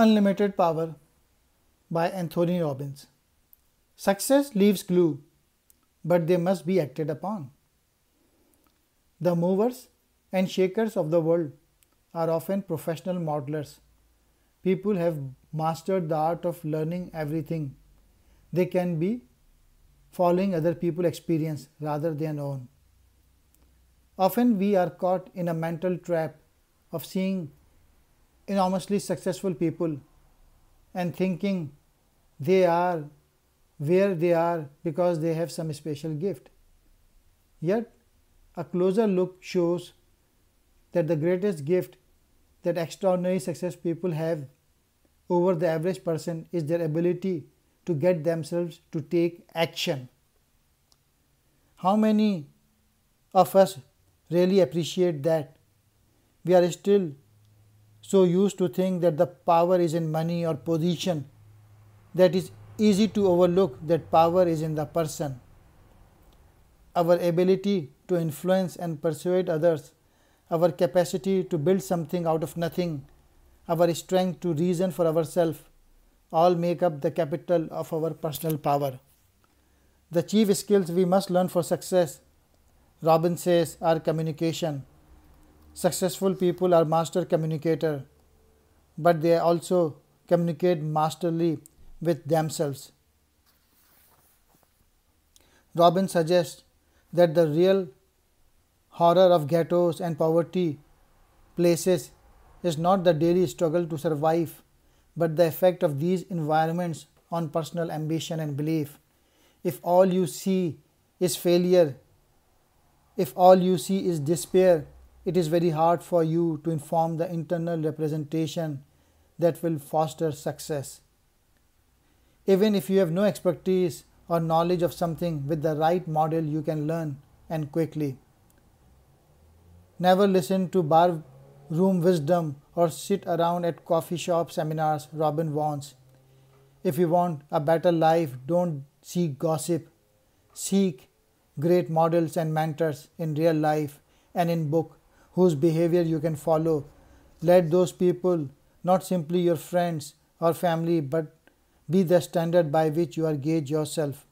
Unlimited Power by Anthony Robbins. Success leaves clue, but they must be acted upon. The movers and shakers of the world are often professional modelers. People have mastered the art of learning everything they can be following other people's experience rather than own. Often we are caught in a mental trap of seeing enormously successful people and thinking they are where they are because they have some special gift. Yet, a closer look shows that the greatest gift that extraordinary success people have over the average person is their ability to get themselves to take action. How many of us really appreciate that? We are still so used to think that the power is in money or position that is easy to overlook that power is in the person. Our ability to influence and persuade others, our capacity to build something out of nothing, our strength to reason for ourselves, all make up the capital of our personal power. The chief skills we must learn for success, Robbins says, are communication. Successful people are master communicator, but they also communicate masterly with themselves. Robbins suggests that the real horror of ghettos and poverty places is not the daily struggle to survive, but the effect of these environments on personal ambition and belief. If all you see is failure, if all you see is despair, it is very hard for you to inform the internal representation that will foster success. Even if you have no expertise or knowledge of something, with the right model you can learn and quickly. Never listen to bar room wisdom or sit around at coffee shop seminars, Robbins warns. If you want a better life, don't seek gossip. Seek great models and mentors in real life and in book whose behavior you can follow. Let those people, not simply your friends or family, but be the standard by which you are gauge yourself.